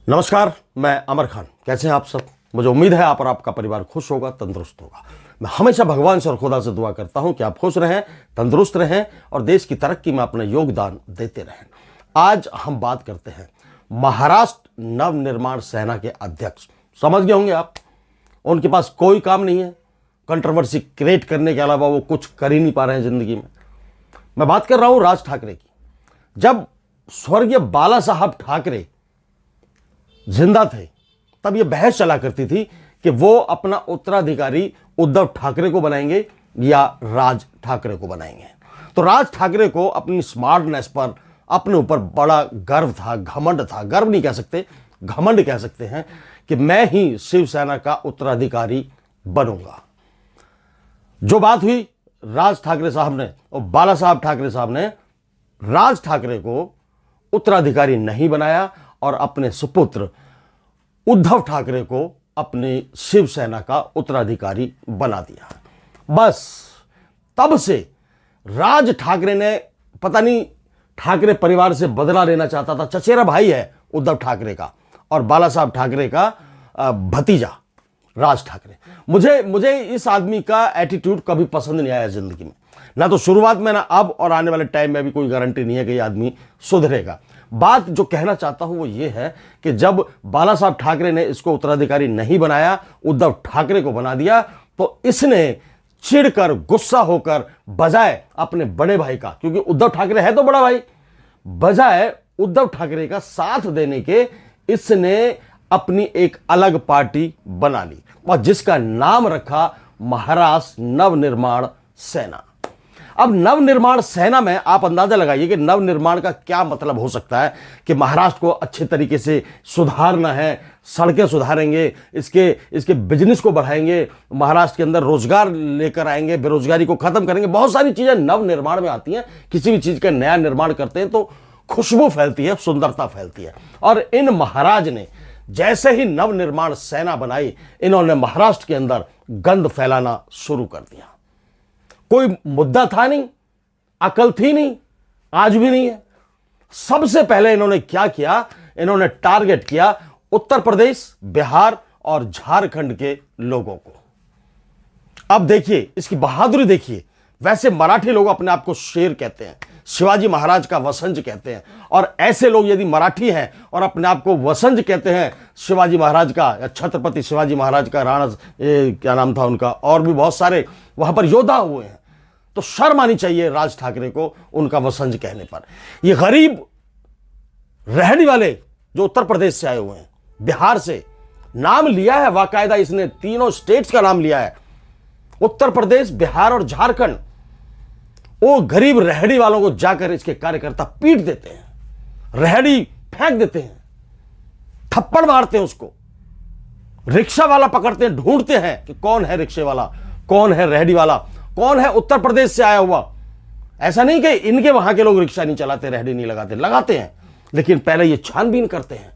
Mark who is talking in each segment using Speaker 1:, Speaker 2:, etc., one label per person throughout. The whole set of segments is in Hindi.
Speaker 1: नमस्कार, मैं अमर खान। कैसे हैं आप सब? मुझे उम्मीद है आप और आपका परिवार खुश होगा, तंदुरुस्त होगा। मैं हमेशा भगवान से और खुदा से दुआ करता हूं कि आप खुश रहें, तंदुरुस्त रहें और देश की तरक्की में अपना योगदान देते रहें। आज हम बात करते हैं महाराष्ट्र नवनिर्माण सेना के अध्यक्ष। समझ गए होंगे आप, उनके पास कोई काम नहीं है, कंट्रोवर्सी क्रिएट करने के अलावा वो कुछ कर ही नहीं पा रहे हैं जिंदगी में। मैं बात कर रहा हूं राज ठाकरे की। जब स्वर्गीय बाला साहब ठाकरे जिंदा थे तब यह बहस चला करती थी कि वो अपना उत्तराधिकारी उद्धव ठाकरे को बनाएंगे या राज ठाकरे को बनाएंगे। तो राज ठाकरे को अपनी स्मार्टनेस पर, अपने ऊपर बड़ा गर्व था, घमंड था। गर्व नहीं कह सकते, घमंड कह सकते हैं कि मैं ही शिवसेना का उत्तराधिकारी बनूंगा। जो बात हुई, राज ठाकरे साहब ने और बाला साहब ठाकरे साहब ने राज ठाकरे को उत्तराधिकारी नहीं बनाया और अपने सुपुत्र उद्धव ठाकरे को अपनी शिवसेना का उत्तराधिकारी बना दिया। बस तब से राज ठाकरे ने, पता नहीं, ठाकरे परिवार से बदला लेना चाहता था। चचेरा भाई है उद्धव ठाकरे का और बाला साहब ठाकरे का भतीजा राज ठाकरे। मुझे इस आदमी का एटीट्यूड कभी पसंद नहीं आया जिंदगी में। ना तो शुरुआत में, ना अब, और आने वाले टाइम में भी कोई गारंटी नहीं है कि ये आदमी सुधरेगा। बात जो कहना चाहता हूं वो ये है कि जब बाला साहब ठाकरे ने इसको उत्तराधिकारी नहीं बनाया, उद्धव ठाकरे को बना दिया, तो इसने चिढ़कर, गुस्सा होकर, बजाय अपने बड़े भाई का, क्योंकि उद्धव ठाकरे है तो बड़ा भाई, बजाय उद्धव ठाकरे का साथ देने के इसने अपनी एक अलग पार्टी बना ली और जिसका नाम रखा महाराष्ट्र नवनिर्माण सेना। अब नवनिर्माण सेना में आप अंदाजा लगाइए कि नवनिर्माण का क्या मतलब हो सकता है कि महाराष्ट्र को अच्छे तरीके से सुधारना है, सड़कें सुधारेंगे, इसके बिजनेस को बढ़ाएंगे, महाराष्ट्र के अंदर रोजगार लेकर आएंगे, बेरोजगारी को खत्म करेंगे। बहुत सारी चीजें नवनिर्माण में आती हैं। किसी भी चीज का नया निर्माण करते हैं तो खुशबू फैलती है, सुंदरता फैलती है। और इन महाराज ने जैसे ही नवनिर्माण सेना बनाई, इन्होंने महाराष्ट्र के अंदर गंद फैलाना शुरू कर दिया। कोई मुद्दा था नहीं, अकल थी नहीं, आज भी नहीं है। सबसे पहले इन्होंने क्या किया? इन्होंने टारगेट किया उत्तर प्रदेश, बिहार और झारखंड के लोगों को। अब देखिए इसकी बहादुरी देखिए। वैसे मराठी लोग अपने आप को शेर कहते हैं, शिवाजी महाराज का वसंज कहते हैं, और ऐसे लोग यदि मराठी हैं और अपने आप को वसंज कहते हैं शिवाजी महाराज का या छत्रपति शिवाजी महाराज का, राणा क्या नाम था उनका, और भी बहुत सारे वहां पर योद्धा हुए हैं, तो शर्म आनी चाहिए राज ठाकरे को उनका वसंज कहने पर। ये गरीब रहने वाले जो उत्तर प्रदेश से आए हुए हैं, बिहार से, नाम लिया है बाकायदा, इसने तीनों स्टेट्स का नाम लिया है, उत्तर प्रदेश, बिहार और झारखंड। वो गरीब रेहड़ी वालों को जाकर इसके कार्यकर्ता पीट देते हैं, रेहड़ी फेंक देते हैं, थप्पड़ मारते हैं उसको। रिक्शा वाला पकड़ते हैं, ढूंढते हैं कि कौन है रिक्शे वाला, कौन है रेहड़ी वाला, कौन है उत्तर प्रदेश से आया हुआ। ऐसा नहीं कि इनके वहां के लोग रिक्शा नहीं चलाते, रेहड़ी नहीं लगाते, लगाते हैं, लेकिन पहले ये छानबीन करते हैं।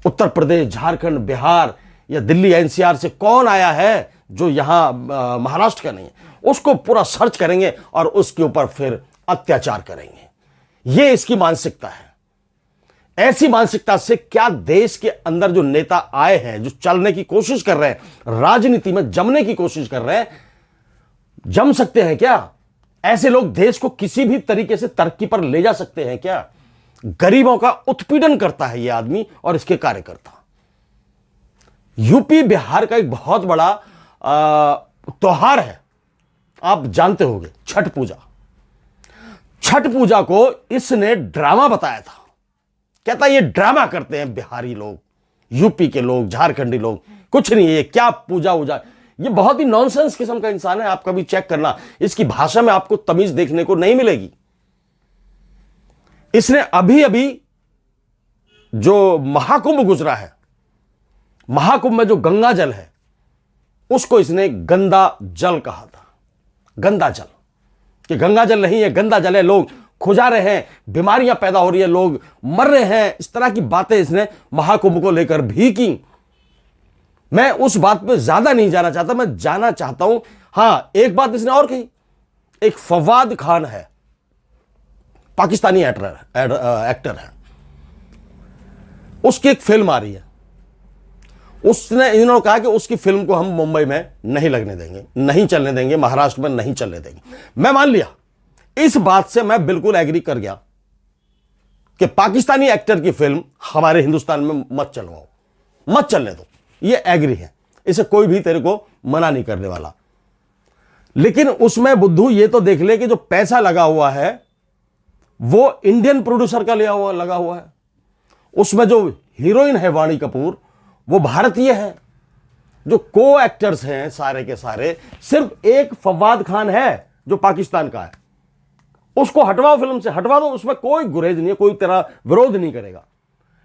Speaker 1: उत्तर प्रदेश, झारखंड, बिहार या दिल्ली एनसीआर से कौन आया है जो यहां महाराष्ट्र का नहीं है, उसको पूरा सर्च करेंगे और उसके ऊपर फिर अत्याचार करेंगे। यह इसकी मानसिकता है। ऐसी मानसिकता से क्या देश के अंदर जो नेता आए हैं, जो चलने की कोशिश कर रहे हैं, राजनीति में जमने की कोशिश कर रहे हैं, जम सकते हैं क्या? ऐसे लोग देश को किसी भी तरीके से तरक्की पर ले जा सकते हैं क्या? गरीबों का उत्पीड़न करता है यह आदमी और इसके कार्यकर्ता। यूपी बिहार का एक बहुत बड़ा त्योहार है, आप जानते होंगे, छठ पूजा। छठ पूजा को इसने ड्रामा बताया था। कहता ये ड्रामा करते हैं बिहारी लोग, यूपी के लोग, झारखंडी लोग, कुछ नहीं है, ये क्या पूजा वूजा। ये बहुत ही नॉनसेंस किस्म का इंसान है। आप कभी चेक करना, इसकी भाषा में आपको तमीज देखने को नहीं मिलेगी। इसने अभी अभी जो महाकुंभ गुजरा है, महाकुंभ में जो गंगा जल है, उसको इसने गंदा जल कहा था। गंदा जल, कि गंगा जल नहीं है, गंदा जल है, लोग खुजा रहे हैं, बीमारियां पैदा हो रही है, लोग मर रहे हैं, इस तरह की बातें इसने महाकुंभ को लेकर भी की। मैं उस बात पे ज्यादा नहीं जाना चाहता, मैं जाना चाहता हूं, हां, एक बात इसने और कही। एक फवाद खान है, पाकिस्तानी एक्टर है, उसकी एक फिल्म आ रही है, उसने इन्होंने कहा कि उसकी फिल्म को हम मुंबई में नहीं लगने देंगे, नहीं चलने देंगे, महाराष्ट्र में नहीं चलने देंगे। मैं मान लिया, इस बात से मैं बिल्कुल एग्री कर गया कि पाकिस्तानी एक्टर की फिल्म हमारे हिंदुस्तान में मत चलवाओ, मत चलने दो, ये एग्री है, इसे कोई भी तेरे को मना नहीं करने वाला। लेकिन उसमें बुद्धू ये तो देख ले कि जो पैसा लगा हुआ है वो इंडियन प्रोड्यूसर का लगा हुआ है। उसमें जो हीरोइन है वाणी कपूर वो भारतीय है, जो को एक्टर्स हैं सारे के सारे, सिर्फ एक फवाद खान है जो पाकिस्तान का है। उसको हटवाओ, फिल्म से हटवा दो, उसमें कोई गुरेज नहीं है, कोई तेरा विरोध नहीं करेगा।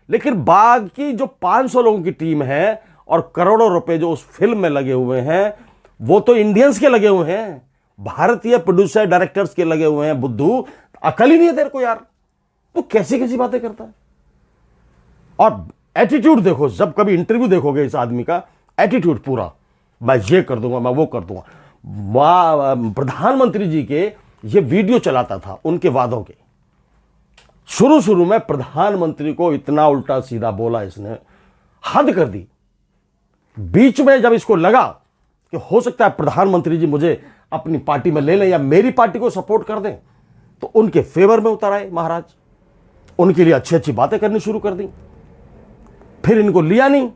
Speaker 1: लेकिन बाकी जो 500 लोगों की टीम है और करोड़ों रुपए जो उस फिल्म में लगे हुए हैं वो तो इंडियंस के लगे हुए हैं, भारतीय प्रोड्यूसर डायरेक्टर्स के लगे हुए हैं। बुद्धू, अकल ही नहीं है तेरे को यार, तू कैसी कैसी बातें करता है। और एटीट्यूड देखो, जब कभी इंटरव्यू देखोगे इस आदमी का एटीट्यूड पूरा, मैं ये कर दूंगा, मैं वो कर दूंगा। प्रधानमंत्री जी के ये वीडियो चलाता था उनके वादों के, शुरू शुरू में प्रधानमंत्री को इतना उल्टा सीधा बोला इसने, हद कर दी। बीच में जब इसको लगा कि हो सकता है प्रधानमंत्री जी मुझे अपनी पार्टी में ले लें या मेरी पार्टी को सपोर्ट कर दें, तो उनके फेवर में उतर आए महाराज, उनके लिए अच्छी अच्छी बातें करनी शुरू कर दी। फिर इनको लिया नहीं,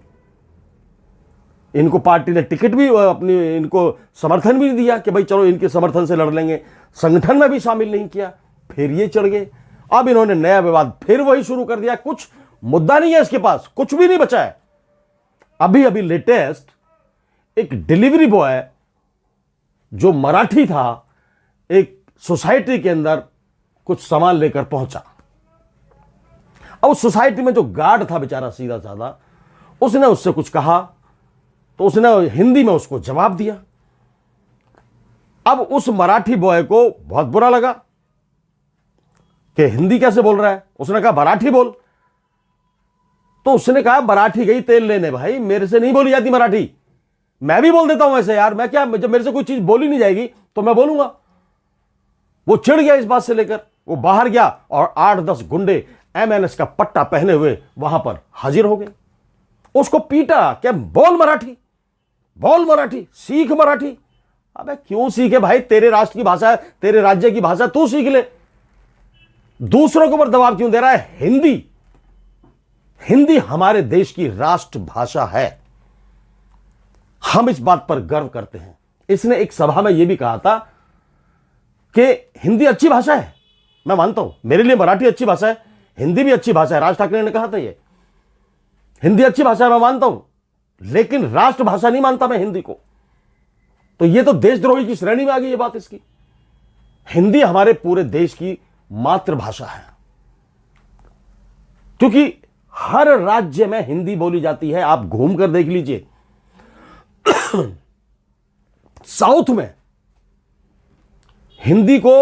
Speaker 1: इनको पार्टी ने टिकट भी अपनी, इनको समर्थन भी नहीं दिया कि भाई चलो इनके समर्थन से लड़ लेंगे, संगठन में भी शामिल नहीं किया। फिर ये चढ़ गए। अब इन्होंने नया विवाद फिर वही शुरू कर दिया, कुछ मुद्दा नहीं है इसके पास, कुछ भी नहीं बचा है। अभी अभी लेटेस्ट एक डिलीवरी बॉय जो मराठी था, एक सोसाइटी के अंदर कुछ सामान लेकर पहुंचा। अब उस सोसाइटी में जो गार्ड था बेचारा सीधा साधा, उसने उससे कुछ कहा तो उसने हिंदी में उसको जवाब दिया। अब उस मराठी बॉय को बहुत बुरा लगा कि हिंदी कैसे बोल रहा है, उसने कहा मराठी बोल। तो उसने कहा मराठी गई तेल लेने, भाई मेरे से नहीं बोली जाती मराठी, मैं भी बोल देता हूं ऐसे यार, मैं क्या, जब मेरे से कोई चीज बोली नहीं जाएगी तो मैं बोलूंगा। वो चिढ़ गया इस बात से लेकर, वो बाहर गया और 8-10 गुंडे एमएनएस का पट्टा पहने हुए वहां पर हाजिर हो गए। उसको पीटा, क्या बोल मराठी, बोल मराठी, सीख मराठी। अबे क्यों सीखे भाई, तेरे राष्ट्र की भाषा है, तेरे राज्य की भाषा, तू सीख ले, दूसरों के ऊपर दबाव क्यों दे रहा है। हिंदी, हिंदी हमारे देश की राष्ट्र भाषा है, हम इस बात पर गर्व करते हैं। इसने एक सभा में यह भी कहा था कि हिंदी अच्छी भाषा है, मैं मानता हूं, मेरे लिए मराठी अच्छी भाषा है, हिंदी भी अच्छी भाषा है, राज ठाकरे ने कहा था ये, हिंदी अच्छी भाषा है मैं मानता हूं, लेकिन राष्ट्रभाषा नहीं मानता मैं हिंदी को। तो ये तो देशद्रोही की श्रेणी में आ गई ये बात इसकी। हिंदी हमारे पूरे देश की मातृभाषा है, क्योंकि हर राज्य में हिंदी बोली जाती है। आप घूम कर देख लीजिए, साउथ में हिंदी को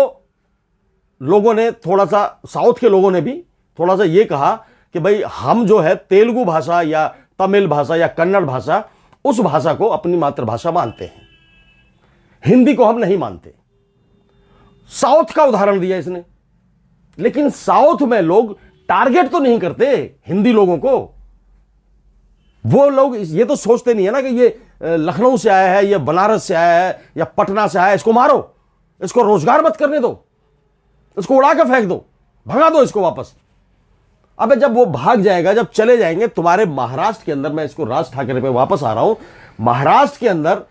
Speaker 1: लोगों ने थोड़ा सा, साउथ के लोगों ने भी थोड़ा सा यह कहा कि भाई हम जो है तेलुगु भाषा या तमिल भाषा या कन्नड़ भाषा, उस भाषा को अपनी मातृभाषा मानते हैं, हिंदी को हम नहीं मानते। साउथ का उदाहरण दिया इसने। लेकिन साउथ में लोग टारगेट तो नहीं करते हिंदी लोगों को। वो लोग ये तो सोचते नहीं है ना कि ये लखनऊ से आया है, ये बनारस से आया है या पटना से आया है, इसको मारो, इसको रोजगार मत करने दो, इसको उड़ा कर फेंक दो, भगा दो इसको वापस। अबे जब वो भाग जाएगा, जब चले जाएंगे, तुम्हारे महाराष्ट्र के अंदर, मैं इसको राज ठाकरे पे वापस आ रहा हूं, महाराष्ट्र के अंदर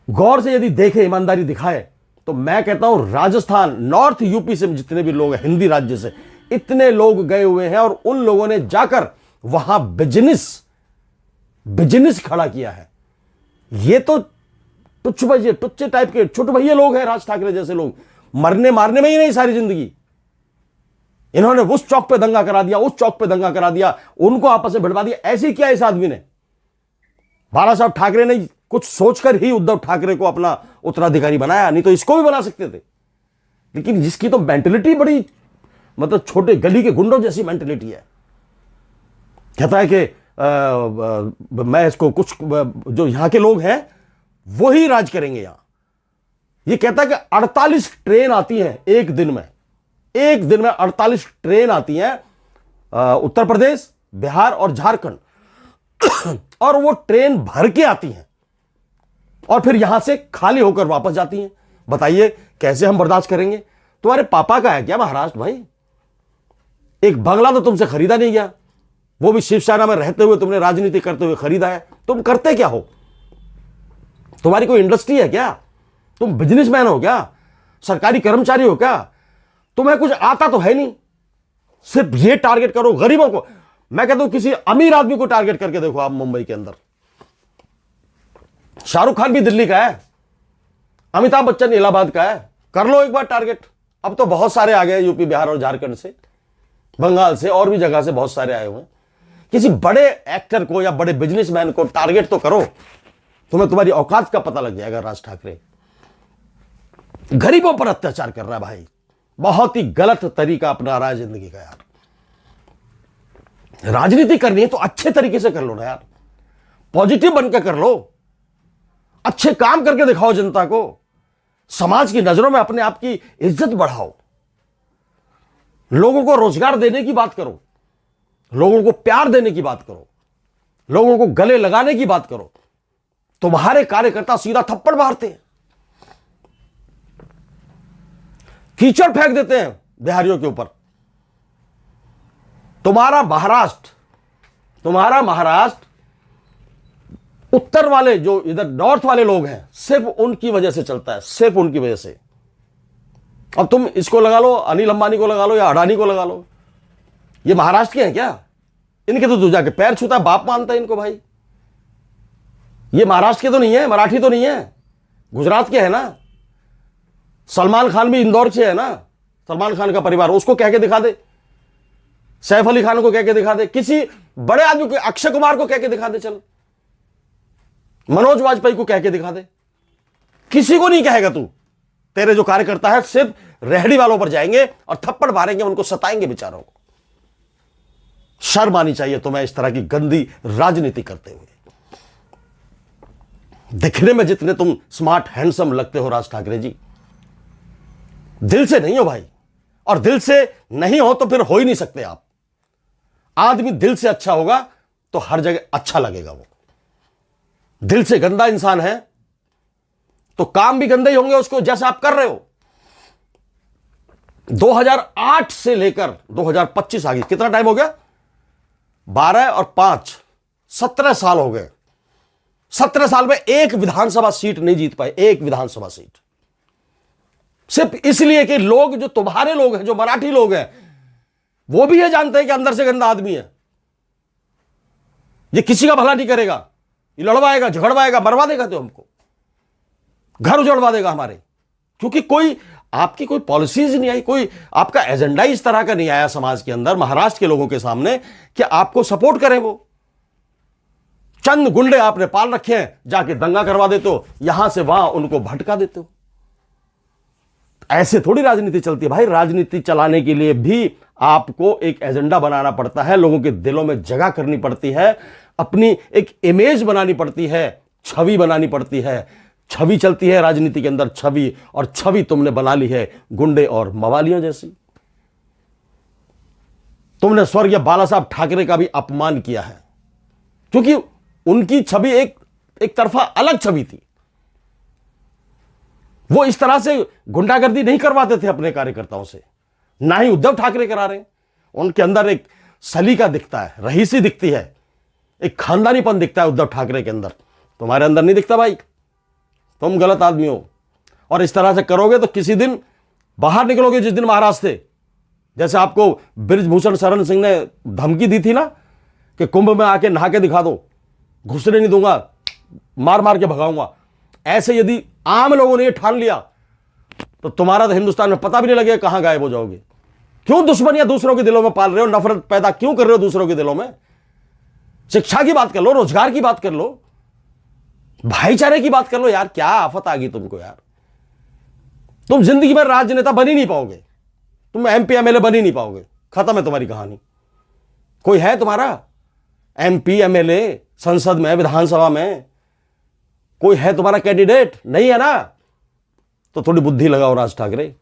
Speaker 1: गौर से यदि देखे, ईमानदारी दिखाए, तो मैं कहता हूं राजस्थान, नॉर्थ यूपी से जितने भी लोग हैं, हिंदी राज्य से, इतने लोग गए हुए हैं और उन लोगों ने जाकर वहां बिजनेस खड़ा किया है। ये तो टुच्चे टाइप के छुट भैया लोग हैं, राज ठाकरे जैसे लोग, मरने मारने में ही नहीं सारी जिंदगी। इन्होंने उस चौक पे दंगा करा दिया, उस चौक पे दंगा करा दिया, उनको आपस में भिड़वा दिया। ऐसे ही किया इस आदमी ने। बाला साहब ठाकरे ने कुछ सोचकर ही उद्धव ठाकरे को अपना उत्तराधिकारी बनाया, नहीं तो इसको भी बना सकते थे। लेकिन जिसकी तो मेंटेलिटी बड़ी, मतलब छोटे गली के गुंडों जैसी मेंटेलिटी है। कहता है कि मैं इसको कुछ, जो यहां के लोग हैं वो ही राज करेंगे यहां। ये कहता है कि 48 ट्रेन आती हैं एक दिन में, 48 ट्रेन आती हैं उत्तर प्रदेश, बिहार और झारखंड और वो ट्रेन भर के आती हैं और फिर यहां से खाली होकर वापस जाती हैं। बताइए कैसे हम बर्दाश्त करेंगे? तुम्हारे पापा का है क्या महाराष्ट्र भाई? एक बंगला तो तुमसे खरीदा नहीं गया, वो भी शिवसेना में रहते हुए तुमने राजनीति करते हुए खरीदा है। तुम करते क्या हो? तुम्हारी कोई इंडस्ट्री है क्या? तुम बिजनेसमैन हो क्या? सरकारी कर्मचारी हो क्या? तुम्हें कुछ आता तो है नहीं, सिर्फ ये टारगेट करो गरीबों को। मैं कहता हूं किसी अमीर आदमी को टारगेट करके देखो आप मुंबई के अंदर। शाहरुख खान भी दिल्ली का है, अमिताभ बच्चन इलाहाबाद का है, कर लो एक बार टारगेट। अब तो बहुत सारे आ गए यूपी बिहार और झारखंड से, बंगाल से और भी जगह से बहुत सारे आए हुए हैं। किसी बड़े एक्टर को या बड़े बिजनेसमैन को टारगेट तो करो, तुम्हें तुम्हारी औकात का पता लग जाएगा। राज ठाकरे गरीबों पर अत्याचार कर रहा है भाई, बहुत ही गलत तरीका अपना रहा है जिंदगी का यार। राजनीति करनी है तो अच्छे तरीके से कर लो ना यार, पॉजिटिव बनकर कर लो, अच्छे काम करके दिखाओ जनता को, समाज की नजरों में अपने आप की इज्जत बढ़ाओ, लोगों को रोजगार देने की बात करो, लोगों को प्यार देने की बात करो, लोगों को गले लगाने की बात करो। तुम्हारे कार्यकर्ता सीधा थप्पड़ मारते हैं, कीचड़ फेंक देते हैं बिहारियों के ऊपर। तुम्हारा महाराष्ट्र उत्तर वाले जो इधर नॉर्थ वाले लोग हैं सिर्फ उनकी वजह से चलता है, सिर्फ उनकी वजह से। अब तुम इसको लगा लो, अनिल अंबानी को लगा लो या अडानी को लगा लो, ये महाराष्ट्र के हैं क्या? इनके तो तू जाके पैर छूता है, बाप मानता है इनको भाई। ये महाराष्ट्र के तो नहीं है, मराठी तो नहीं है, गुजरात के है ना। सलमान खान भी इंदौर से है ना, सलमान खान का परिवार, उसको कह के दिखा दे, सैफ अली खान को कह के दिखा दे, किसी बड़े आदमी को, अक्षय कुमार को कह के दिखा दे, चल मनोज वाजपेयी को कह के दिखा दे। किसी को नहीं कहेगा तू। तेरे जो कार्यकर्ता है सिर्फ रेहड़ी वालों पर जाएंगे और थप्पड़ मारेंगे, उनको सताएंगे बेचारों को। शर्म आनी चाहिए तुम्हें इस तरह की गंदी राजनीति करते हुए। दिखने में जितने तुम स्मार्ट हैंडसम लगते हो राज ठाकरे जी, दिल से नहीं हो भाई, और दिल से नहीं हो तो फिर हो ही नहीं सकते आप। आदमी दिल से अच्छा होगा तो हर जगह अच्छा लगेगा। वो दिल से गंदा इंसान है तो काम भी गंदे ही होंगे उसको, जैसे आप कर रहे हो। 2008 से लेकर 2025 आ गई, कितना टाइम हो गया? 12 और 5 17 साल हो गए। 17 साल में एक विधानसभा सीट नहीं जीत पाए, एक विधानसभा सीट। सिर्फ इसलिए कि लोग, जो तुम्हारे लोग हैं, जो मराठी लोग हैं, वो भी ये जानते हैं कि अंदर से गंदा आदमी है, ये किसी का भला नहीं करेगा, ये लड़वाएगा, झगड़वाएगा, मरवा देगा, तो हमको घर उजड़वा देगा हमारे। क्योंकि कोई आपकी कोई पॉलिसीज नहीं आई, कोई आपका एजेंडा इस तरह का नहीं आया समाज के अंदर, महाराष्ट्र के लोगों के सामने, कि आपको सपोर्ट करें। वो चंद गुंडे आपने पाल रखे हैं, जाके दंगा करवा देते हो, यहां से वहां उनको भटका देते हो। ऐसे थोड़ी राजनीति चलती है भाई। राजनीति चलाने के लिए भी आपको एक एजेंडा बनाना पड़ता है, लोगों के दिलों में जगह करनी पड़ती है, अपनी एक इमेज बनानी पड़ती है, छवि बनानी पड़ती है। छवि चलती है राजनीति के अंदर, छवि, और छवि तुमने बना ली है गुंडे और मवालियों जैसी। तुमने स्वर्गीय बाला साहब ठाकरे का भी अपमान किया है, क्योंकि उनकी छवि एक तरफा अलग छवि थी। वो इस तरह से गुंडागर्दी नहीं करवाते थे अपने कार्यकर्ताओं से, ना ही उद्धव ठाकरे करा रहे। उनके अंदर एक सलीका दिखता है, रहीसी दिखती है, एक खानदानीपन दिखता है उद्धव ठाकरे के अंदर। तुम्हारे अंदर नहीं दिखता भाई, तुम गलत आदमी हो। और इस तरह से करोगे तो किसी दिन बाहर निकलोगे, जिस दिन महाराज थे। जैसे आपको बृजभूषण शरण सिंह ने धमकी दी थी ना, कि कुंभ में आके नहा के दिखा दो, घुसने नहीं दूंगा, मार मार के भगाऊंगा। ऐसे यदि आम लोगों ने ये ठान लिया तो तुम्हारा तो हिंदुस्तान में पता भी नहीं लगेगा कहां गायब हो जाओगे। क्यों दुश्मनियां दूसरों के दिलों में पाल रहे हो, नफरत पैदा क्यों कर रहे हो दूसरों के दिलों में? शिक्षा की बात कर लो, रोजगार की बात कर लो, भाईचारे की बात कर लो यार। क्या आफत आ गई तुमको यार। तुम जिंदगी में राजनेता बन ही नहीं पाओगे, तुम एमपी एमएलए बन ही नहीं पाओगे, खत्म है तुम्हारी कहानी। कोई है तुम्हारा एमपी एमएलए संसद में, विधानसभा में कोई है तुम्हारा कैंडिडेट? नहीं है ना। तो थोड़ी बुद्धि लगाओ राज ठाकरे,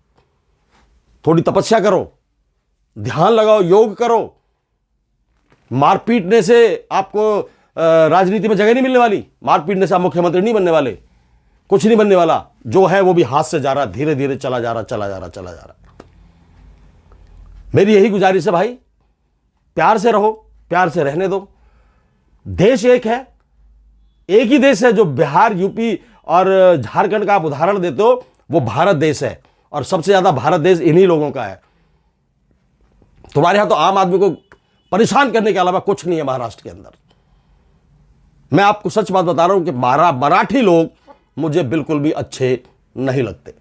Speaker 1: थोड़ी तपस्या करो, ध्यान लगाओ, योग करो, मार पीटने से आपको राजनीति में जगह नहीं मिलने वाली, मार पीटने से आप मुख्यमंत्री नहीं बनने वाले, कुछ नहीं बनने वाला। जो है वो भी हाथ से जा रहा, धीरे धीरे चला जा रहा। मेरी यही गुजारिश है भाई, प्यार से रहो, प्यार से रहने दो। देश एक है, एक ही देश है। जो बिहार, यूपी और झारखंड का आप उदाहरण देते हो, वो भारत देश है, और सबसे ज्यादा भारत देश इन्हीं लोगों का है। तुम्हारे यहां तो आम आदमी को परेशान करने के अलावा कुछ नहीं है महाराष्ट्र के अंदर। मैं आपको सच बात बता रहा हूं कि मराठी लोग मुझे बिल्कुल भी अच्छे नहीं लगते।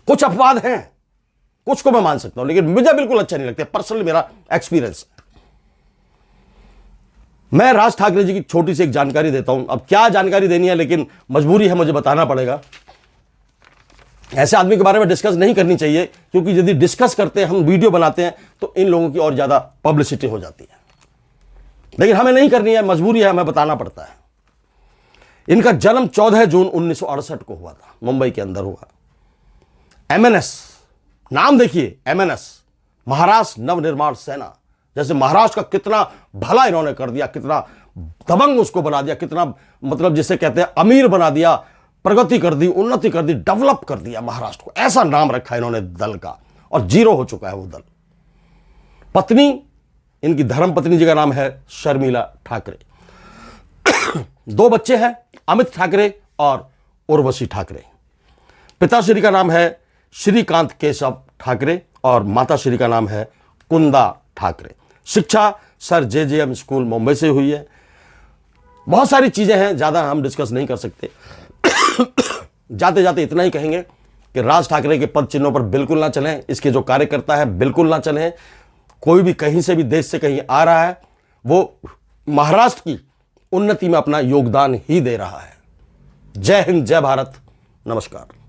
Speaker 1: कुछ अपवाद हैं, कुछ को मैं मान सकता हूं, लेकिन मुझे बिल्कुल अच्छे नहीं लगते। पर्सनली मेरा एक्सपीरियंस है। मैं राज ठाकरे जी की छोटी सी एक जानकारी देता हूं। अब क्या जानकारी देनी है, लेकिन मजबूरी है, मुझे बताना पड़ेगा। ऐसे आदमी के बारे में डिस्कस नहीं करनी चाहिए, क्योंकि यदि डिस्कस करते हैं, हम वीडियो बनाते हैं, तो इन लोगों की और ज्यादा पब्लिसिटी हो जाती है। लेकिन हमें नहीं करनी है, मजबूरी है, हमें बताना पड़ता है। इनका जन्म 14 जून 1968 को हुआ था, मुंबई के अंदर हुआ। MNS नाम देखिए, MNS, महाराष्ट्र नवनिर्माण सेना। जैसे महाराष्ट्र का कितना भला इन्होंने कर दिया, कितना दबंग उसको बना दिया, कितना मतलब जिसे कहते हैं अमीर बना दिया, प्रगति कर दी, उन्नति कर दी, डेवलप कर दिया महाराष्ट्र को। ऐसा नाम रखा इन्होंने दल का, और जीरो हो चुका है वो दल। पत्नी, इनकी धर्मपत्नी जी का नाम है शर्मिला ठाकरे। 2 बच्चे हैं, अमित ठाकरे और उर्वशी ठाकरे। पिताश्री का नाम है श्रीकांत केशव ठाकरे और माताश्री का नाम है कुंदा ठाकरे। शिक्षा सर JJM स्कूल मुंबई से हुई है। बहुत सारी चीजें हैं, ज्यादा हम डिस्कस नहीं कर सकते। जाते जाते इतना ही कहेंगे कि राज ठाकरे के पद चिन्हों पर बिल्कुल ना चलें। इसके जो कार्यकर्ता है बिल्कुल ना चलें। कोई भी कहीं से भी, देश से कहीं आ रहा है, वो महाराष्ट्र की उन्नति में अपना योगदान ही दे रहा है। जय हिंद, जय भारत, नमस्कार।